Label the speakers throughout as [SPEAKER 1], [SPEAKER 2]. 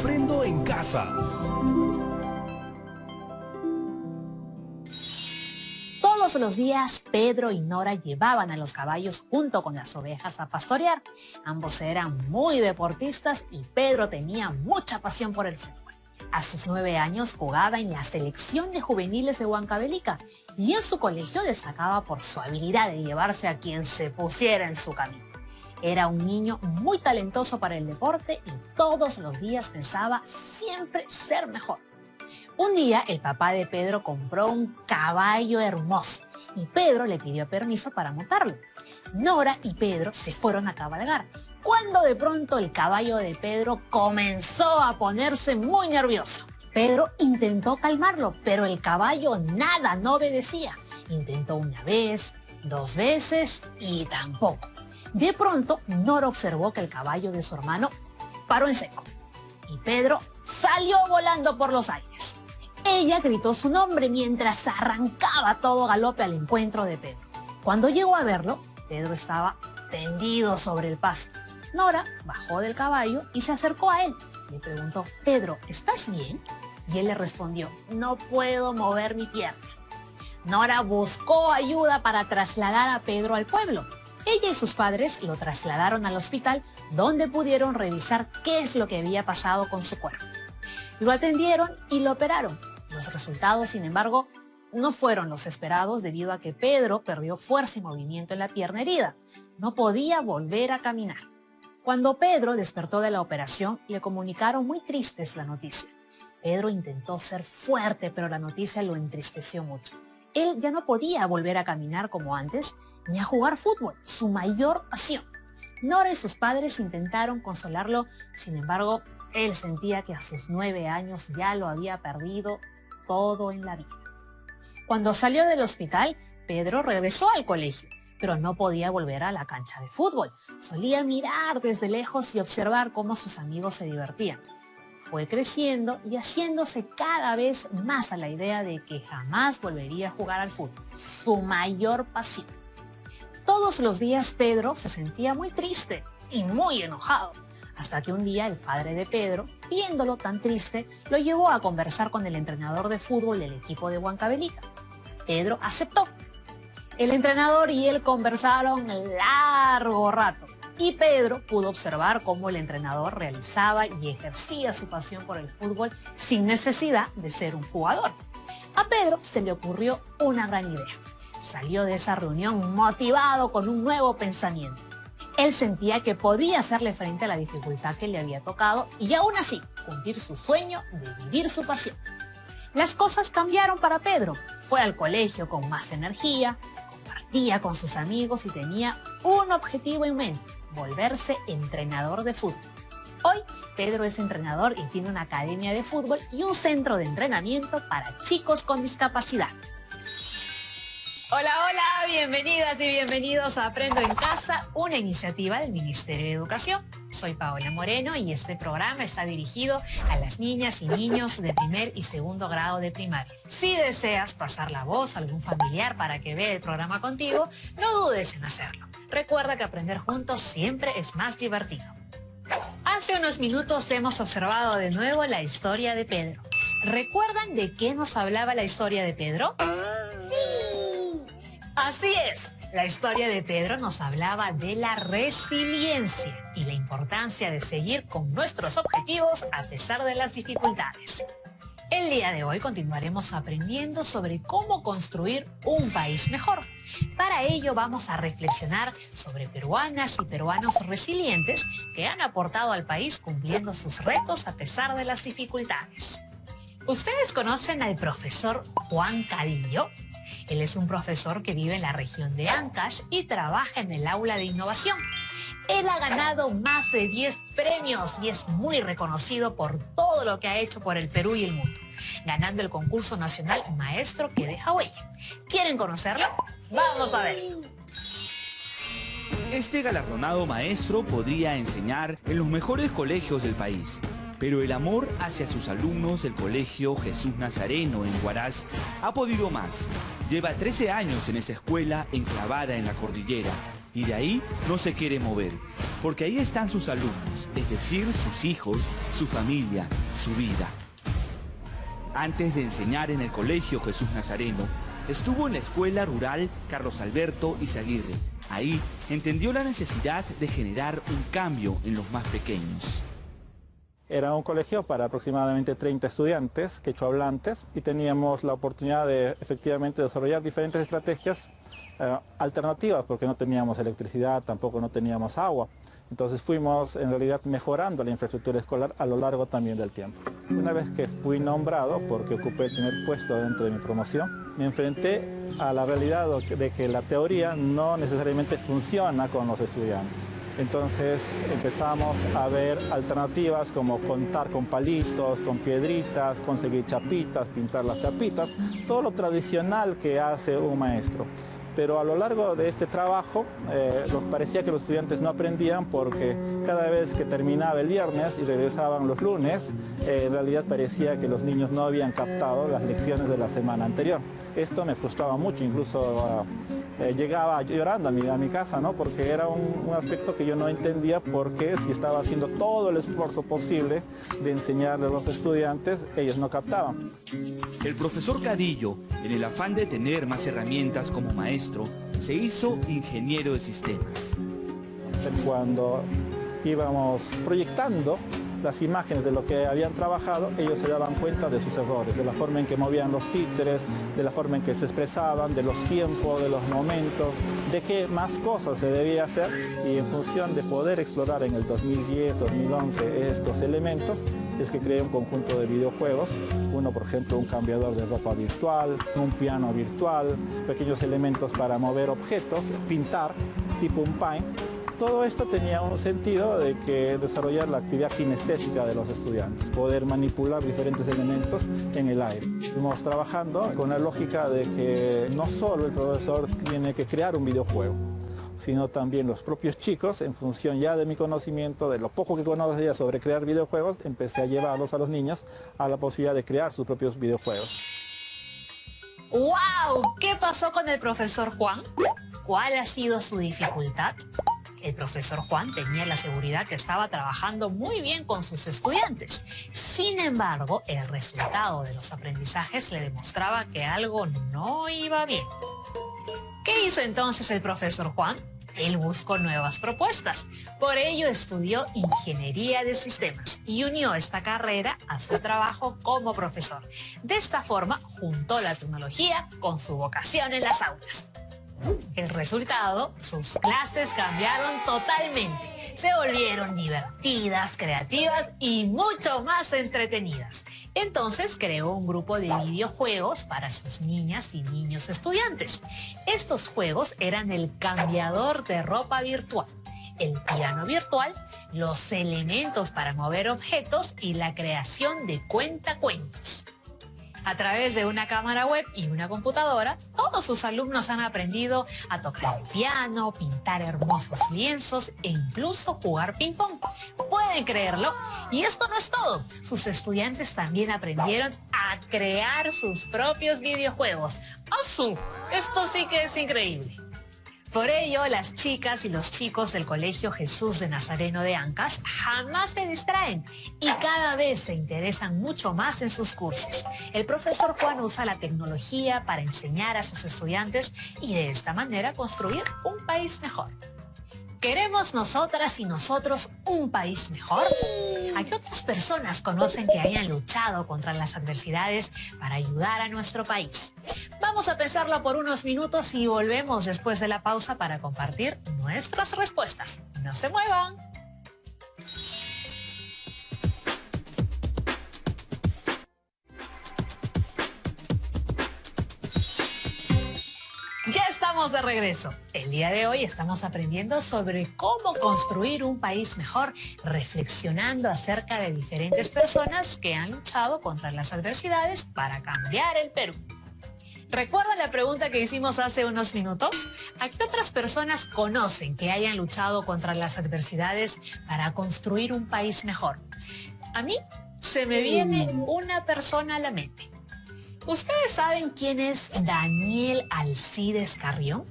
[SPEAKER 1] Aprendo en casa.
[SPEAKER 2] Todos los días, Pedro y Nora llevaban a los caballos junto con las ovejas a pastorear. Ambos eran muy deportistas y Pedro tenía mucha pasión por el fútbol. A sus 9 años jugaba en la selección de juveniles de Huancavelica y en su colegio destacaba por su habilidad de llevarse a quien se pusiera en su camino. Era un niño muy talentoso para el deporte y todos los días pensaba siempre ser mejor. Un día el papá de Pedro compró un caballo hermoso y Pedro le pidió permiso para montarlo. Nora y Pedro se fueron a cabalgar, cuando de pronto el caballo de Pedro comenzó a ponerse muy nervioso. Pedro intentó calmarlo, pero el caballo nada, no obedecía. Intentó una vez, 2 veces y tampoco. De pronto, Nora observó que el caballo de su hermano paró en seco y Pedro salió volando por los aires. Ella gritó su nombre mientras arrancaba a todo galope al encuentro de Pedro. Cuando llegó a verlo, Pedro estaba tendido sobre el pasto. Nora bajó del caballo y se acercó a él. Le preguntó: «Pedro, ¿estás bien?». Y él le respondió: «No puedo mover mi pierna». Nora buscó ayuda para trasladar a Pedro al pueblo. Ella y sus padres lo trasladaron al hospital, donde pudieron revisar qué es lo que había pasado con su cuerpo. Lo atendieron y lo operaron. Los resultados, sin embargo, no fueron los esperados debido a que Pedro perdió fuerza y movimiento en la pierna herida. No podía volver a caminar. Cuando Pedro despertó de la operación, le comunicaron muy tristes la noticia. Pedro intentó ser fuerte, pero la noticia lo entristeció mucho. Él ya no podía volver a caminar como antes, ni a jugar fútbol, su mayor pasión. Nora y sus padres intentaron consolarlo, sin embargo, él sentía que a sus 9 años ya lo había perdido todo en la vida. Cuando salió del hospital, Pedro regresó al colegio, pero no podía volver a la cancha de fútbol. Solía mirar desde lejos y observar cómo sus amigos se divertían. Fue creciendo y haciéndose cada vez más a la idea de que jamás volvería a jugar al fútbol, su mayor pasión. Todos los días Pedro se sentía muy triste y muy enojado, hasta que un día el padre de Pedro, viéndolo tan triste, lo llevó a conversar con el entrenador de fútbol del equipo de Huancavelica. Pedro aceptó. El entrenador y él conversaron largo rato y Pedro pudo observar cómo el entrenador realizaba y ejercía su pasión por el fútbol sin necesidad de ser un jugador. A Pedro se le ocurrió una gran idea. Salió de esa reunión motivado con un nuevo pensamiento. Él sentía que podía hacerle frente a la dificultad que le había tocado y aún así cumplir su sueño de vivir su pasión. Las cosas cambiaron para Pedro. Fue al colegio con más energía, compartía con sus amigos y tenía un objetivo en mente: volverse entrenador de fútbol. Hoy, Pedro es entrenador y tiene una academia de fútbol y un centro de entrenamiento para chicos con discapacidad. Hola, hola, bienvenidas y bienvenidos a Aprendo en Casa, una iniciativa del Ministerio de Educación. Soy Paola Moreno y este programa está dirigido a las niñas y niños de 1er y 2º grado de primaria. Si deseas pasar la voz a algún familiar para que vea el programa contigo, no dudes en hacerlo. Recuerda que aprender juntos siempre es más divertido. Hace unos minutos hemos observado de nuevo la historia de Pedro. ¿Recuerdan de qué nos hablaba la historia de Pedro? Así es, la historia de Pedro nos hablaba de la resiliencia y la importancia de seguir con nuestros objetivos a pesar de las dificultades. El día de hoy continuaremos aprendiendo sobre cómo construir un país mejor. Para ello vamos a reflexionar sobre peruanas y peruanos resilientes que han aportado al país cumpliendo sus retos a pesar de las dificultades. ¿Ustedes conocen al profesor Juan Cadillo? Él es un profesor que vive en la región de Ancash y trabaja en el aula de innovación. Él ha ganado más de 10 premios y es muy reconocido por todo lo que ha hecho por el Perú y el mundo, ganando el concurso nacional Maestro que deja huella. ¿Quieren conocerlo? ¡Vamos a ver!
[SPEAKER 3] Este galardonado maestro podría enseñar en los mejores colegios del país, pero el amor hacia sus alumnos del Colegio Jesús Nazareno en Huaraz ha podido más. Lleva 13 años en esa escuela enclavada en la cordillera y de ahí no se quiere mover. porque ahí están sus alumnos, es decir, sus hijos, su familia, su vida. Antes de enseñar en el Colegio Jesús Nazareno, estuvo en la escuela rural Carlos Alberto Izaguirre. Ahí entendió la necesidad de generar un cambio en los más pequeños.
[SPEAKER 1] Era un colegio para aproximadamente 30 estudiantes quechohablantes y teníamos la oportunidad de efectivamente desarrollar diferentes estrategias alternativas, porque no teníamos electricidad, tampoco no teníamos agua. Entonces fuimos en realidad mejorando la infraestructura escolar a lo largo también del tiempo. Una vez que fui nombrado, porque ocupé el primer puesto dentro de mi promoción, me enfrenté a la realidad de que la teoría no necesariamente funciona con los estudiantes. Entonces empezamos a ver alternativas como contar con palitos, con piedritas, conseguir chapitas, pintar las chapitas, todo lo tradicional que hace un maestro. Pero a lo largo de este trabajo nos parecía que los estudiantes no aprendían porque cada vez que terminaba el viernes y regresaban los lunes, en realidad parecía que los niños no habían captado las lecciones de la semana anterior. Esto me frustraba mucho, incluso llegaba llorando a mi casa, ¿no? Porque era un aspecto que yo no entendía, porque si estaba haciendo todo el esfuerzo posible de enseñarle a los estudiantes, ellos no captaban.
[SPEAKER 3] El profesor Cadillo, en el afán de tener más herramientas como maestro, se hizo ingeniero de sistemas.
[SPEAKER 1] Cuando íbamos proyectando las imágenes de lo que habían trabajado, ellos se daban cuenta de sus errores, de la forma en que movían los títeres, de la forma en que se expresaban, de los tiempos, de los momentos, de qué más cosas se debía hacer, y en función de poder explorar en el 2010, 2011 estos elementos, es que creé un conjunto de videojuegos, uno por ejemplo un cambiador de ropa virtual, un piano virtual, pequeños elementos para mover objetos, pintar, tipo un paint. Todo esto tenía un sentido de que desarrollar la actividad kinestésica de los estudiantes, poder manipular diferentes elementos en el aire. Estuvimos trabajando con la lógica de que no solo el profesor tiene que crear un videojuego, sino también los propios chicos, en función ya de mi conocimiento, de lo poco que conocía sobre crear videojuegos, empecé a llevarlos a los niños a la posibilidad de crear sus propios videojuegos.
[SPEAKER 2] ¡Wow! ¿Qué pasó con el profesor Juan? ¿Cuál ha sido su dificultad? El profesor Juan tenía la seguridad que estaba trabajando muy bien con sus estudiantes. Sin embargo, el resultado de los aprendizajes le demostraba que algo no iba bien. ¿Qué hizo entonces el profesor Juan? Él buscó nuevas propuestas. Por ello estudió Ingeniería de Sistemas y unió esta carrera a su trabajo como profesor. De esta forma, juntó la tecnología con su vocación en las aulas. El resultado, sus clases cambiaron totalmente. Se volvieron divertidas, creativas y mucho más entretenidas. Entonces creó un grupo de videojuegos para sus niñas y niños estudiantes. Estos juegos eran el cambiador de ropa virtual, el piano virtual, los elementos para mover objetos y la creación de cuentacuentos. A través de una cámara web y una computadora, todos sus alumnos han aprendido a tocar el piano, pintar hermosos lienzos e incluso jugar ping-pong. ¿Pueden creerlo? Y esto no es todo. Sus estudiantes también aprendieron a crear sus propios videojuegos. ¡Asu! Esto sí que es increíble. Por ello, las chicas y los chicos del Colegio Jesús de Nazareno de Ancash jamás se distraen y cada vez se interesan mucho más en sus cursos. El profesor Juan usa la tecnología para enseñar a sus estudiantes y de esta manera construir un país mejor. ¿Queremos nosotras y nosotros un país mejor? ¿A qué otras personas conocen que hayan luchado contra las adversidades para ayudar a nuestro país? Vamos a pensarlo por unos minutos y volvemos después de la pausa para compartir nuestras respuestas. ¡No se muevan! Ya estamos de regreso. El día de hoy estamos aprendiendo sobre cómo construir un país mejor, reflexionando acerca de diferentes personas que han luchado contra las adversidades para cambiar el Perú. ¿Recuerdan la pregunta que hicimos hace unos minutos? ¿A qué otras personas conocen que hayan luchado contra las adversidades para construir un país mejor? A mí se me viene una persona a la mente. ¿Ustedes saben quién es Daniel Alcides Carrión?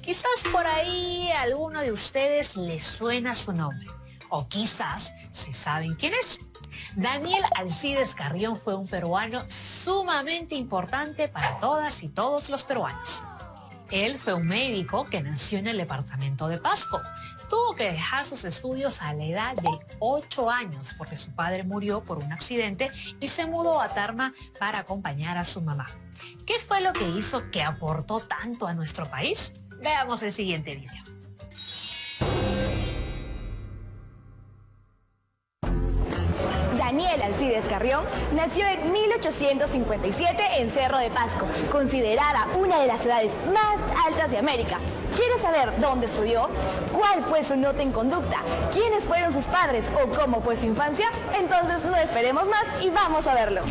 [SPEAKER 2] Quizás por ahí a alguno de ustedes les suena su nombre, o quizás se saben quién es. Daniel Alcides Carrión fue un peruano sumamente importante para todas y todos los peruanos. Él fue un médico que nació en el departamento de Pasco. Tuvo que dejar sus estudios a la edad de 8 años porque su padre murió por un accidente y se mudó a Tarma para acompañar a su mamá. ¿Qué fue lo que hizo que aportó tanto a nuestro país? Veamos el siguiente video.
[SPEAKER 4] Daniel Alcides Carrión nació en 1857 en Cerro de Pasco, considerada una de las ciudades más altas de América. ¿Quieres saber dónde estudió? ¿Cuál fue su nota en conducta? ¿Quiénes fueron sus padres o cómo fue su infancia? Entonces no esperemos más y vamos a verlo.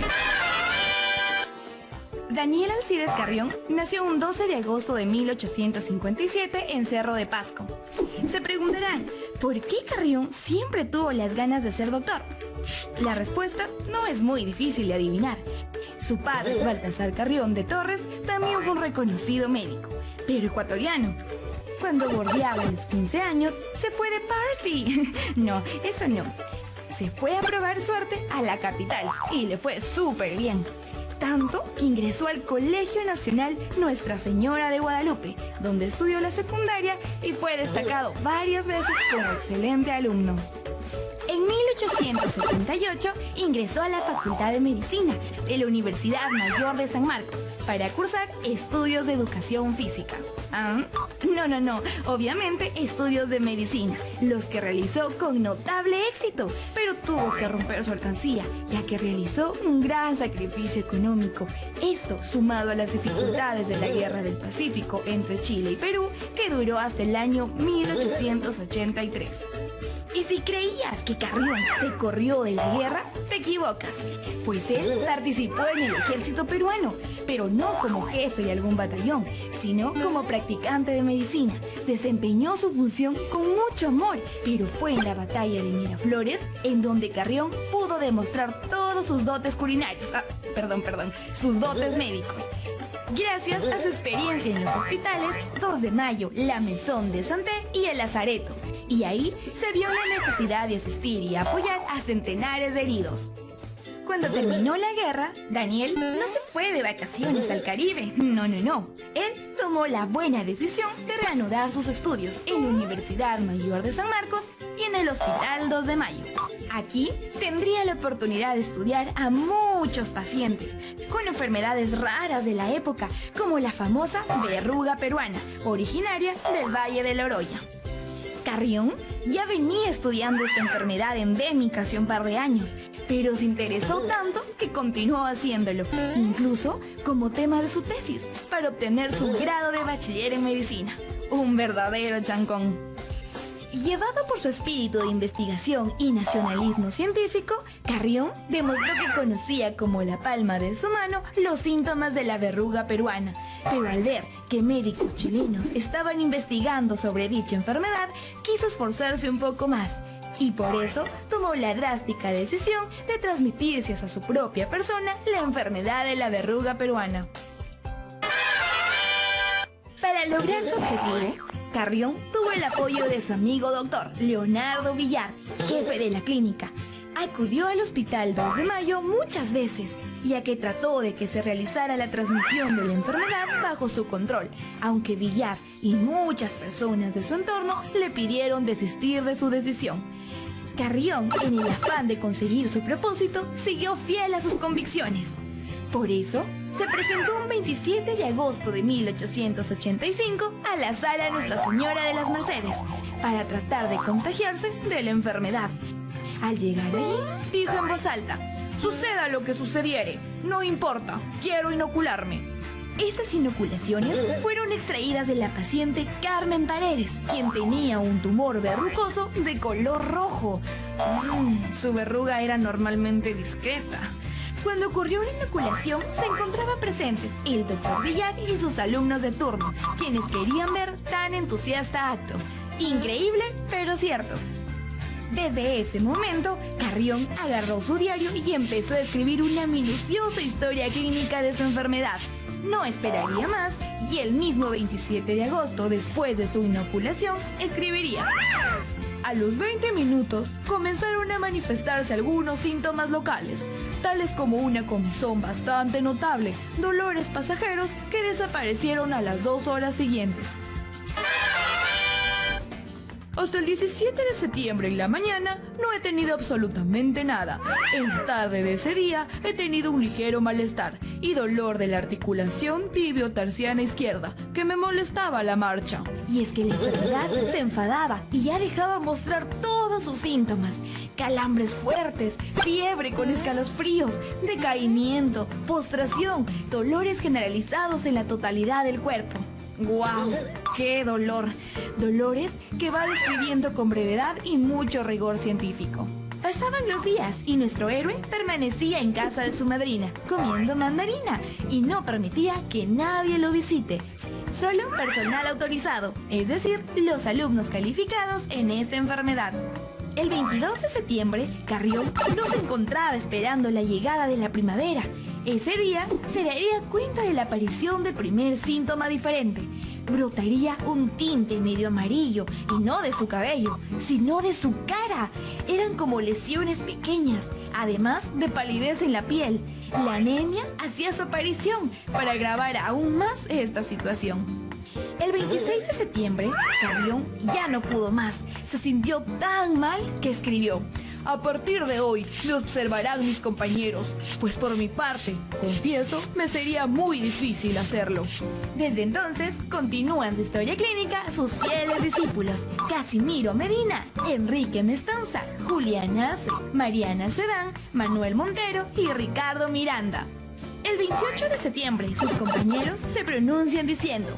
[SPEAKER 4] Daniel Alcides Carrión nació un 12 de agosto de 1857 en Cerro de Pasco. Se preguntarán, ¿por qué Carrión siempre tuvo las ganas de ser doctor? La respuesta no es muy difícil de adivinar. Su padre, Baltasar Carrión de Torres, también fue un reconocido médico, pero ecuatoriano. Cuando bordeaba los 15 años, se fue de party. No, eso no. Se fue a probar suerte a la capital y le fue súper bien. Tanto que ingresó al Colegio Nacional Nuestra Señora de Guadalupe, donde estudió la secundaria y fue destacado varias veces como excelente alumno. En 1878 ingresó a la Facultad de Medicina de la Universidad Mayor de San Marcos para cursar estudios de educación física. No, obviamente estudios de medicina, los que realizó con notable éxito, pero tuvo que romper su alcancía, ya que realizó un gran sacrificio económico. Esto sumado a las dificultades de la Guerra del Pacífico entre Chile y Perú, que duró hasta el año 1883. Y si creías que Carrión se corrió de la guerra, te equivocas, pues él participó en el ejército peruano, pero no como jefe de algún batallón, sino como practicante de medicina. Desempeñó su función con mucho amor, pero fue en la batalla de Miraflores en donde Carrión pudo demostrar todos sus dotes culinarios, sus dotes médicos. Gracias a su experiencia en los hospitales 2 de Mayo, la Maison de Santé y el Lazareto. Y ahí se vio la necesidad de asistir y apoyar a centenares de heridos. Cuando terminó la guerra, Daniel no se fue de vacaciones al Caribe. No. Él tomó la buena decisión de reanudar sus estudios en la Universidad Mayor de San Marcos y en el Hospital 2 de Mayo. Aquí tendría la oportunidad de estudiar a muchos pacientes con enfermedades raras de la época, como la famosa verruga peruana, originaria del Valle de la Oroya. Carrión ya venía estudiando esta enfermedad endémica hace un par de años, pero se interesó tanto que continuó haciéndolo, incluso como tema de su tesis, para obtener su grado de bachiller en medicina. Un verdadero chancón. Llevado por su espíritu de investigación y nacionalismo científico, Carrión demostró que conocía como la palma de su mano los síntomas de la verruga peruana, pero al ver que médicos chilenos estaban investigando sobre dicha enfermedad, quiso esforzarse un poco más, y por eso tomó la drástica decisión de transmitirse a su propia persona la enfermedad de la verruga peruana. Para lograr su objetivo, Carrión tuvo el apoyo de su amigo doctor Leonardo Villar, jefe de la clínica. Acudió al Hospital 2 de Mayo muchas veces, ya que trató de que se realizara la transmisión de la enfermedad bajo su control, aunque Villar y muchas personas de su entorno le pidieron desistir de su decisión. Carrión, en el afán de conseguir su propósito, siguió fiel a sus convicciones. Por eso, se presentó un 27 de agosto de 1885 a la Sala Nuestra Señora de las Mercedes para tratar de contagiarse de la enfermedad. Al llegar allí, dijo en voz alta: «Suceda lo que sucediere, no importa, quiero inocularme». Estas inoculaciones fueron extraídas de la paciente Carmen Paredes, quien tenía un tumor verrucoso de color rojo. Su verruga era normalmente discreta. Cuando ocurrió la inoculación, se encontraban presentes el doctor Villar y sus alumnos de turno, quienes querían ver tan entusiasta acto. Increíble, pero cierto. Desde ese momento, Carrión agarró su diario y empezó a escribir una minuciosa historia clínica de su enfermedad. No esperaría más y el mismo 27 de agosto, después de su inoculación, escribiría: a los 20 minutos comenzaron a manifestarse algunos síntomas locales, tales como una comezón bastante notable, dolores pasajeros que desaparecieron a las 2 horas siguientes. Hasta el 17 de septiembre en la mañana no he tenido absolutamente nada. En la tarde de ese día he tenido un ligero malestar y dolor de la articulación tibio-tarsiana izquierda que me molestaba la marcha. Y es que la enfermedad se enfadaba y ya dejaba mostrar todos sus síntomas: calambres fuertes, fiebre con escalofríos, decaimiento, postración, dolores generalizados en la totalidad del cuerpo. ¡Guau! ¡Qué dolor! Dolores que va describiendo con brevedad y mucho rigor científico. Pasaban los días y nuestro héroe permanecía en casa de su madrina, comiendo mandarina, y no permitía que nadie lo visite. Solo personal autorizado, es decir, los alumnos calificados en esta enfermedad. El 22 de septiembre, Carrión no se encontraba esperando la llegada de la primavera. Ese día se daría cuenta de la aparición del primer síntoma diferente. Brotaría un tinte medio amarillo, y no de su cabello, sino de su cara. Eran como lesiones pequeñas, además de palidez en la piel. La anemia hacía su aparición para agravar aún más esta situación. El 26 de septiembre, Carrión ya no pudo más. Se sintió tan mal que escribió: a partir de hoy me observarán mis compañeros, pues por mi parte, confieso, me sería muy difícil hacerlo. Desde entonces continúan su historia clínica sus fieles discípulos: Casimiro Medina, Enrique Mestanza, Juliana Ace, Mariana Sedán, Manuel Montero y Ricardo Miranda. El 28 de septiembre sus compañeros se pronuncian diciendo: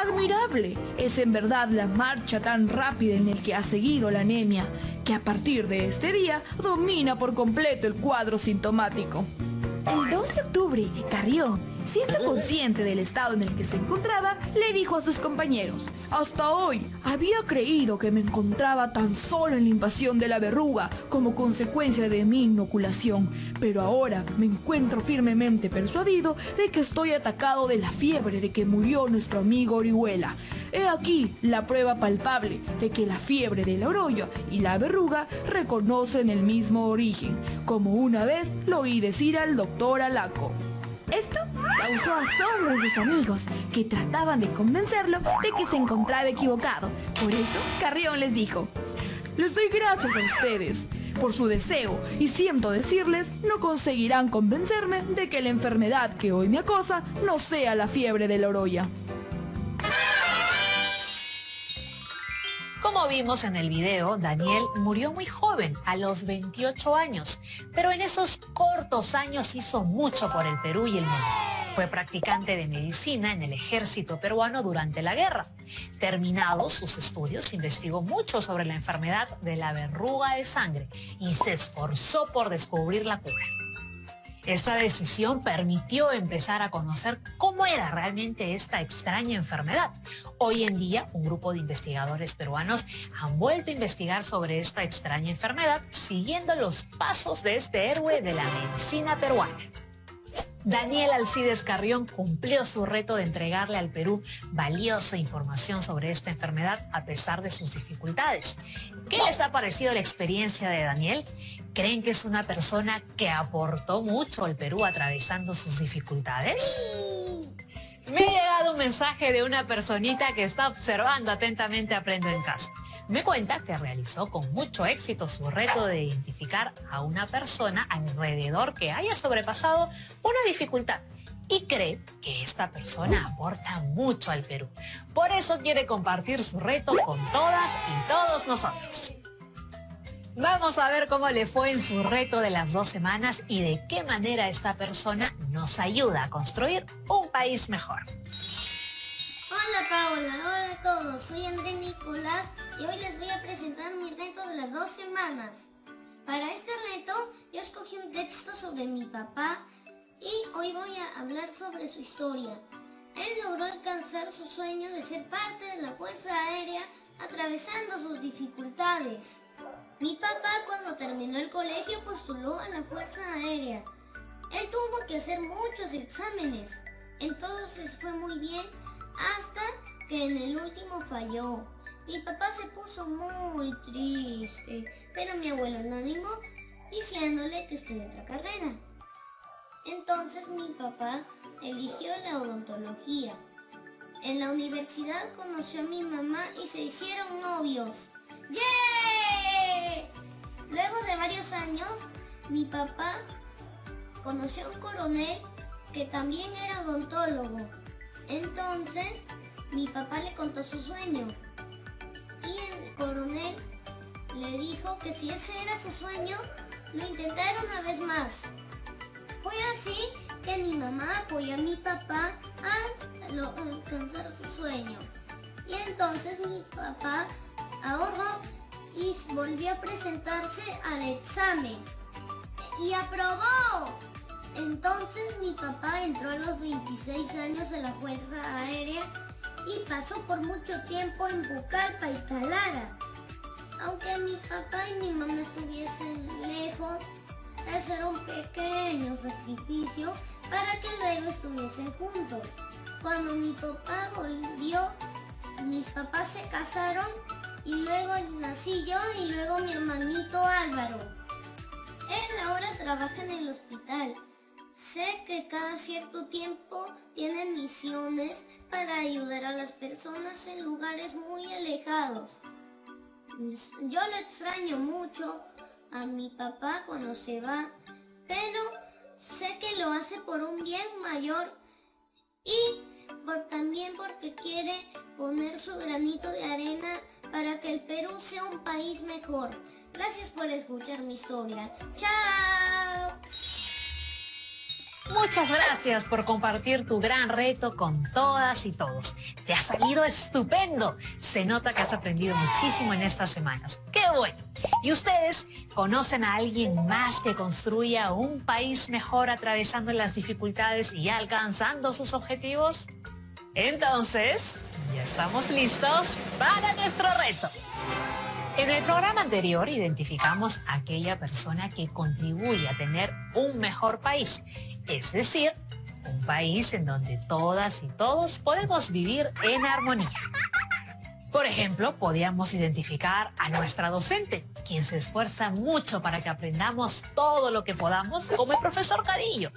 [SPEAKER 4] admirable es en verdad la marcha tan rápida en el que ha seguido la anemia, que a partir de este día domina por completo el cuadro sintomático. El 2 de octubre, Carrión, siendo consciente del estado en el que se encontraba, le dijo a sus compañeros: hasta hoy había creído que me encontraba tan solo en la invasión de la verruga como consecuencia de mi inoculación, pero ahora me encuentro firmemente persuadido de que estoy atacado de la fiebre de que murió nuestro amigo Orihuela. He aquí la prueba palpable de que la fiebre de la orolla y la verruga reconocen el mismo origen, como una vez lo oí decir al doctor Alaco. Esto causó asombro en sus amigos, que trataban de convencerlo de que se encontraba equivocado. Por eso, Carrión les dijo: les doy gracias a ustedes por su deseo, y siento decirles, no conseguirán convencerme de que la enfermedad que hoy me acosa no sea la fiebre de la orolla.
[SPEAKER 2] Como vimos en el video, Daniel murió muy joven, a los 28 años, pero en esos cortos años hizo mucho por el Perú y el mundo. Fue practicante de medicina en el ejército peruano durante la guerra. Terminados sus estudios, investigó mucho sobre la enfermedad de la verruga de sangre y se esforzó por descubrir la cura. Esta decisión permitió empezar a conocer cómo era realmente esta extraña enfermedad. Hoy en día, un grupo de investigadores peruanos han vuelto a investigar sobre esta extraña enfermedad, siguiendo los pasos de este héroe de la medicina peruana. Daniel Alcides Carrión cumplió su reto de entregarle al Perú valiosa información sobre esta enfermedad a pesar de sus dificultades. ¿Qué les ha parecido la experiencia de Daniel? ¿Creen que es una persona que aportó mucho al Perú atravesando sus dificultades? Me ha llegado un mensaje de una personita que está observando atentamente Aprendo en Casa. Me cuenta que realizó con mucho éxito su reto de identificar a una persona alrededor que haya sobrepasado una dificultad y cree que esta persona aporta mucho al Perú. Por eso quiere compartir su reto con todas y todos nosotros. Vamos a ver cómo le fue en su reto de las 2 semanas y de qué manera esta persona nos ayuda a construir un país mejor.
[SPEAKER 5] Hola Paola, hola a todos, soy André Nicolás y hoy les voy a presentar mi reto de las 2 semanas. Para este reto yo escogí un texto sobre mi papá y hoy voy a hablar sobre su historia. Él logró alcanzar su sueño de ser parte de la Fuerza Aérea atravesando sus dificultades. Mi papá cuando terminó el colegio postuló a la Fuerza Aérea. Él tuvo que hacer muchos exámenes, entonces fue muy bien hasta que en el último falló. Mi papá se puso muy triste, pero mi abuelo lo animó diciéndole que estudió otra carrera. Entonces mi papá eligió la odontología. En la universidad conoció a mi mamá y se hicieron novios. ¡Yay! Luego de varios años, mi papá conoció a un coronel que también era odontólogo. Entonces, mi papá le contó su sueño. Y el coronel le dijo que si ese era su sueño, lo intentara una vez más. Fue así que mi mamá apoyó a mi papá a alcanzar su sueño. Y entonces mi papá ahorró y volvió a presentarse al examen. ¡Y aprobó! Entonces mi papá entró a los 26 años en la Fuerza Aérea y pasó por mucho tiempo en Pucallpa y Talara. Aunque mi papá y mi mamá estuviesen lejos, ese era un pequeño sacrificio para que luego estuviesen juntos. Cuando mi papá volvió, mis papás se casaron y luego nací yo y luego mi hermanito Álvaro. Él ahora trabaja en el hospital. Sé que cada cierto tiempo tiene misiones para ayudar a las personas en lugares muy alejados. Yo lo extraño mucho a mi papá cuando se va, pero sé que lo hace por un bien mayor y también porque quiere poner su granito de arena para que el Perú sea un país mejor. Gracias por escuchar mi historia. ¡Chao!
[SPEAKER 2] Muchas gracias por compartir tu gran reto con todas y todos. Te ha salido estupendo. Se nota que has aprendido muchísimo en estas semanas. ¡Qué bueno! ¿Y ustedes conocen a alguien más que construya un país mejor atravesando las dificultades y alcanzando sus objetivos? Entonces, ya estamos listos para nuestro reto. En el programa anterior identificamos a aquella persona que contribuye a tener un mejor país. Es decir, un país en donde todas y todos podemos vivir en armonía. Por ejemplo, podíamos identificar a nuestra docente, quien se esfuerza mucho para que aprendamos todo lo que podamos, como el profesor Cadillo.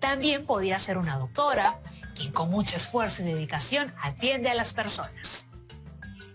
[SPEAKER 2] También podía ser una doctora, quien con mucho esfuerzo y dedicación atiende a las personas.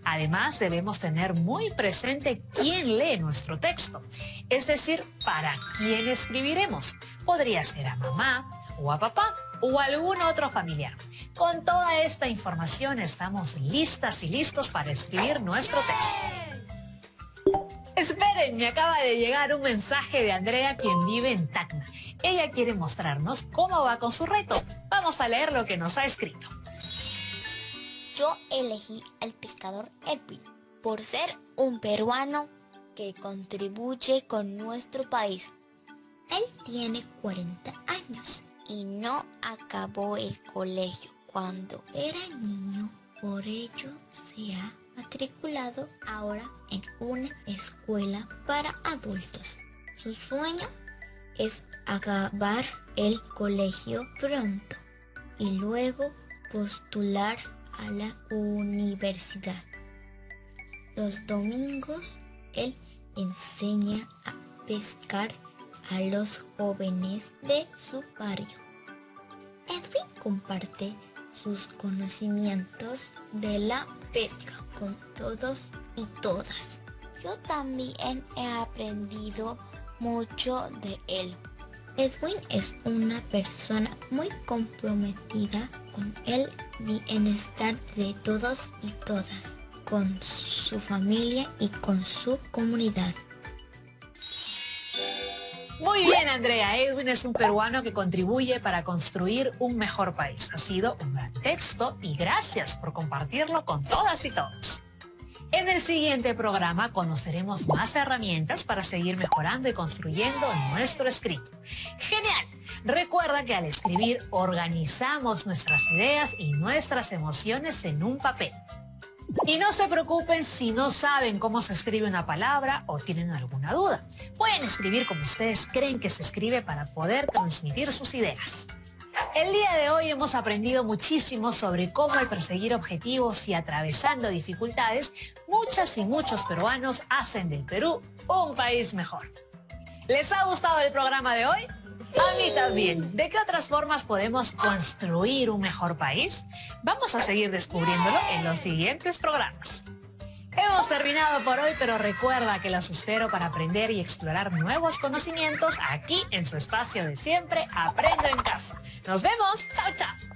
[SPEAKER 2] Además, debemos tener muy presente quién lee nuestro texto, es decir, para quién escribiremos. Podría ser a mamá, o a papá, o a algún otro familiar. Con toda esta información estamos listas y listos para escribir nuestro texto. Esperen, me acaba de llegar un mensaje de Andrea, quien vive en Tacna. Ella quiere mostrarnos cómo va con su reto. Vamos a leer lo que nos ha escrito.
[SPEAKER 6] Yo elegí al pescador Edwin por ser un peruano que contribuye con nuestro país. Él tiene 40 años y no acabó el colegio cuando era niño. Por ello se ha matriculado ahora en una escuela para adultos. Su sueño es acabar el colegio pronto y luego postular a la universidad. Los domingos él enseña a pescar a los jóvenes de su barrio. Edwin comparte sus conocimientos de la pesca con todos y todas. Yo también he aprendido mucho de él. Edwin es una persona muy comprometida con el bienestar de todos y todas, con su familia y con su comunidad.
[SPEAKER 2] Muy bien, Andrea. Edwin es un peruano que contribuye para construir un mejor país. Ha sido un gran texto y gracias por compartirlo con todas y todos. En el siguiente programa conoceremos más herramientas para seguir mejorando y construyendo nuestro escrito. ¡Genial! Recuerda que al escribir organizamos nuestras ideas y nuestras emociones en un papel. Y no se preocupen si no saben cómo se escribe una palabra o tienen alguna duda. Pueden escribir como ustedes creen que se escribe para poder transmitir sus ideas. El día de hoy hemos aprendido muchísimo sobre cómo al perseguir objetivos y atravesando dificultades, muchas y muchos peruanos hacen del Perú un país mejor. ¿Les ha gustado el programa de hoy? A mí también. ¿De qué otras formas podemos construir un mejor país? Vamos a seguir descubriéndolo en los siguientes programas. Hemos terminado por hoy, pero recuerda que los espero para aprender y explorar nuevos conocimientos aquí en su espacio de siempre, Aprendo en Casa. Nos vemos. Chao, chao.